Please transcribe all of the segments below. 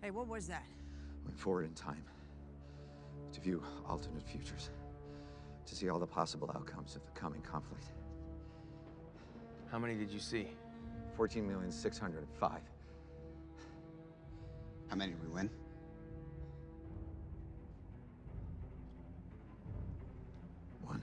Hey, what was that? Went forward in time to view alternate futures, to see all the possible outcomes of the coming conflict. How many did you see? 14,605,000. How many did we win? One.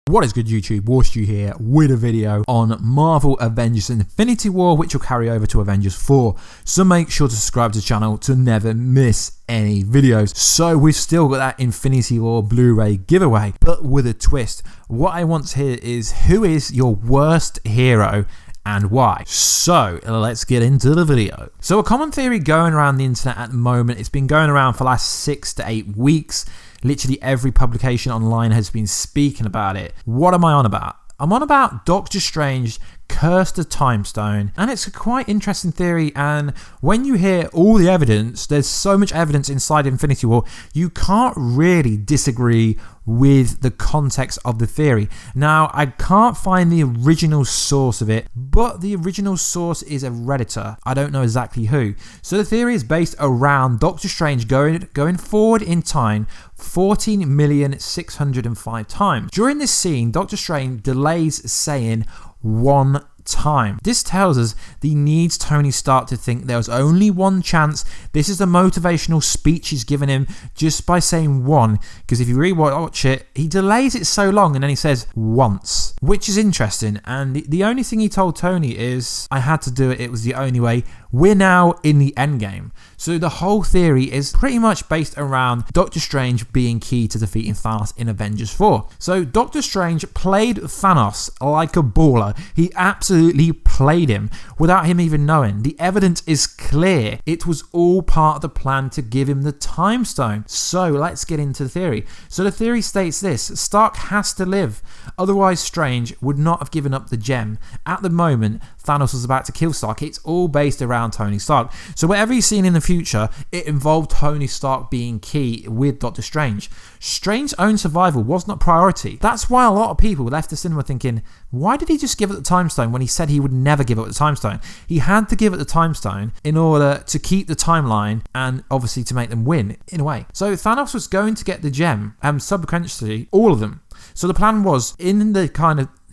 What is good, YouTube? Warstu here with a video on Marvel Avengers Infinity War, which will carry over to Avengers 4. So make sure to subscribe to the channel to never miss any videos. So we've still got that Infinity War Blu-ray giveaway, but with a twist. What I want to hear is, who is your worst hero and why? So let's get into the video. So a common theory going around the internet at the moment, it's been going around for the last 6 to 8 weeks. Literally every publication online has been speaking about it. What am I on about? I'm on about Doctor Strange cursed the Time Stone, and it's a quite interesting theory, and when you hear all the evidence, there's so much evidence inside Infinity War, you can't really disagree with the context of the theory. Now, I can't find the original source of it, but the original source is a Redditor. I don't know exactly who. So the theory is based around Doctor Strange going forward in time 14,605,000 times. During this scene, Doctor Strange delays saying one time. This tells us he needs Tony Stark to think there was only one chance. This is the motivational speech he's given him just by saying one, because if you really watch it, he delays it so long and then he says once, which is interesting. And the only thing he told Tony is, I had to do it, it was the only way. We're now in the Endgame. So the whole theory is pretty much based around Doctor Strange being key to defeating Thanos in Avengers 4. So Doctor Strange played Thanos like a baller. He absolutely played him without him even knowing. The evidence is clear. It was all part of the plan to give him the Time Stone. So let's get into the theory. So the theory states this: Stark has to live. Otherwise Strange would not have given up the gem. At the moment, Thanos was about to kill Stark. It's all based around Tony Stark. So whatever he's seen in the future, it involved Tony Stark being key with Doctor Strange. Strange's own survival was not priority. That's why a lot of people left the cinema thinking, why did he just give up the Time Stone when he said he would never give up the Time Stone? He had to give up the Time Stone in order to keep the timeline and obviously to make them win in a way. So Thanos was going to get the gem and subsequently all of them. So the plan was, in the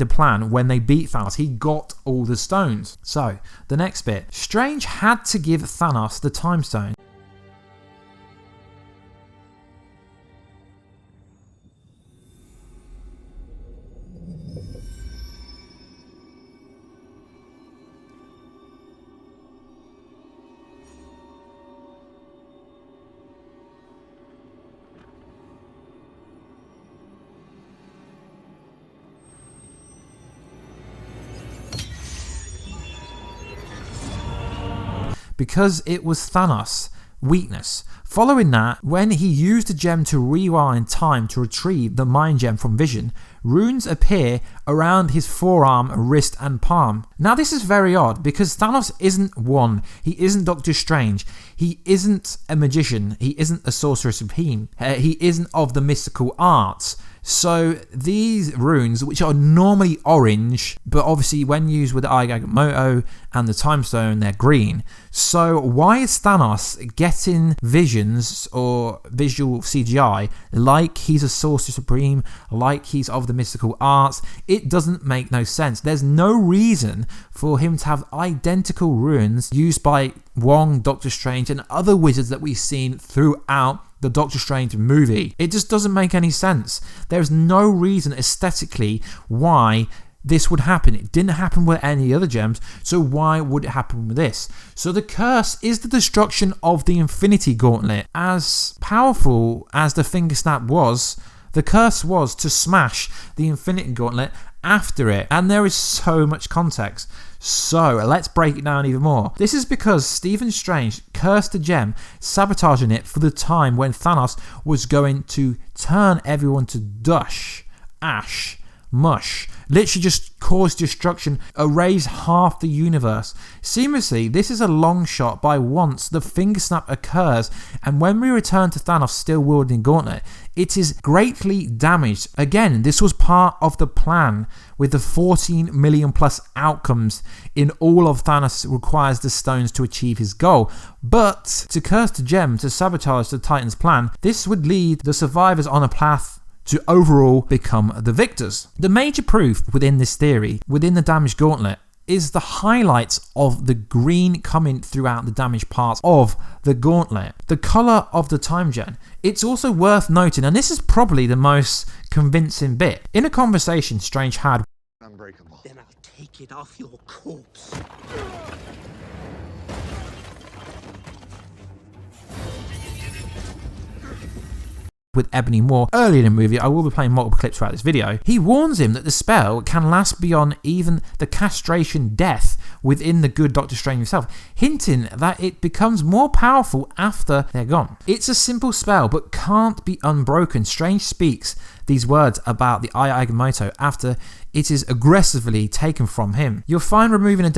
plan when they beat Thanos, he got all the stones. So the next bit, Strange had to give Thanos the Time Stone. Because it was Thanos' weakness. Following that, when he used the gem to rewind time to retrieve the mind gem from Vision, runes appear around his forearm, wrist and palm. Now this is very odd because Thanos isn't one, he isn't Doctor Strange, he isn't a magician, he isn't a sorcerer supreme, he isn't of the mystical arts. So these runes, which are normally orange, but obviously when used with the Agamotto and the Time Stone, they're green. So why is Thanos getting visions or visual CGI like he's a sorcerer supreme, like he's of the mystical arts? It doesn't make no sense. There's no reason for him to have identical runes used by Wong, Doctor Strange and other wizards that we've seen throughout the Doctor Strange movie. It just doesn't make any sense. There's no reason aesthetically why this would happen. It didn't happen with any other gems, so why would it happen with this? So the curse is the destruction of the Infinity Gauntlet. As powerful as the finger snap was, the curse was to smash the Infinity Gauntlet after it, and there is so much context. So let's break it down even more. This is because Stephen Strange cursed the gem, sabotaging it for the time when Thanos was going to turn everyone to ash mush. Literally just cause destruction, erase half the universe. Seamlessly, this is a long shot by once the finger snap occurs, and when we return to Thanos still wielding Gauntlet, it is greatly damaged. Again, this was part of the plan with the 14 million plus outcomes in all of Thanos requires the stones to achieve his goal. But to curse the gem to sabotage the Titan's plan, this would lead the survivors on a path to overall become the victors. The major proof within this theory, within the damaged gauntlet, is the highlights of the green coming throughout the damaged parts of the gauntlet. The colour of the time gem. It's also worth noting, and this is probably the most convincing bit, in a conversation Strange had Unbreakable. Then I'll take it off your corpse. with Ebony Moore earlier in the movie. I will be playing multiple clips throughout this video. He warns him that the spell can last beyond even the castration death within the good Doctor Strange himself, hinting that it becomes more powerful after they're gone. It's a simple spell but can't be unbroken. Strange speaks these words about the Eye Agamotto after it is aggressively taken from him. You'll find removing a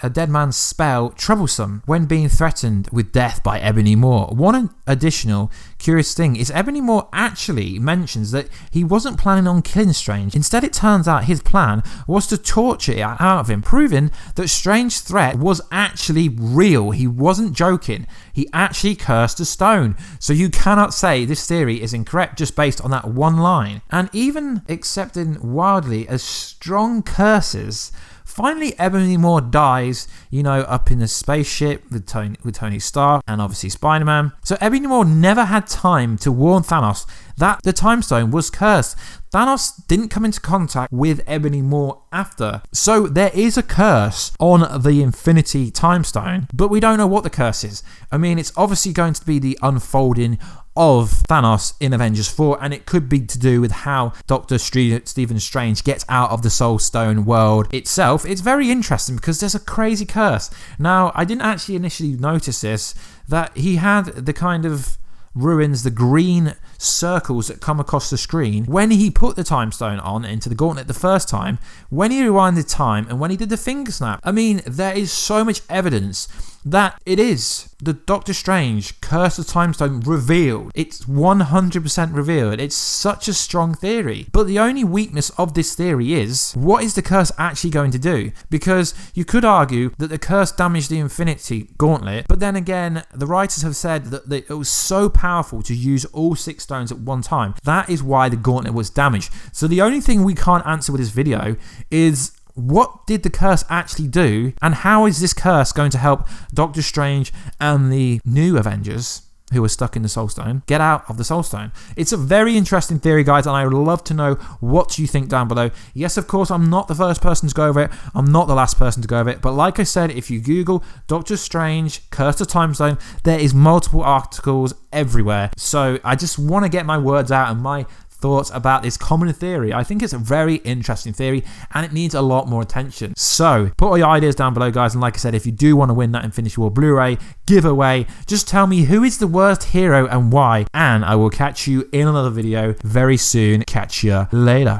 dead man's spell troublesome when being threatened with death by Ebony Moore. One additional curious thing is Ebony Moore actually mentions that he wasn't planning on killing Strange. Instead, it turns out his plan was to torture it out of him, proving that Strange's threat was actually real. He wasn't joking. He actually cursed a stone. So you cannot say this theory is incorrect just based on that one line. And even accepting wildly as strong curses, finally Ebony Moore dies, up in a spaceship with Tony Stark and obviously Spider-Man. So Ebony Moore never had time to warn Thanos that the Time Stone was cursed. Thanos didn't come into contact with Ebony Moore after. So there is a curse on the Infinity Time Stone, but we don't know what the curse is. I mean, it's obviously going to be the unfolding of Thanos in Avengers 4, and it could be to do with how Dr. Stephen Strange gets out of the Soul Stone world itself. It's very interesting because there's a crazy curse. Now, I didn't actually initially notice this, that he had the kind of ruins, the green circles that come across the screen when he put the Time Stone on into the gauntlet the first time, when he rewinded time, and when he did the finger snap. I mean, there is so much evidence that it is the Doctor Strange Curse of Time Stone revealed. It's 100% revealed. It's such a strong theory. But the only weakness of this theory is, what is the curse actually going to do? Because you could argue that the curse damaged the Infinity Gauntlet, but then again, the writers have said that it was so powerful to use all 6 stones at one time. That is why the Gauntlet was damaged. So the only thing we can't answer with this video is, what did the curse actually do, and how is this curse going to help Doctor Strange and the new Avengers who are stuck in the Soul Stone get out of the Soul Stone? It's a very interesting theory, guys, and I would love to know what you think down below. Yes, of course, I'm not the first person to go over it. I'm not the last person to go over it. But like I said, if you Google Doctor Strange Curse of Time Stone, there is multiple articles everywhere. So I just want to get my words out and my thoughts about this common theory. I think it's a very interesting theory and it needs a lot more attention. So put all your ideas down below, guys, and like I said, if you do want to win that Infinity War Blu-ray giveaway, just tell me who is the worst hero and why, and I will catch you in another video very soon. Catch you later.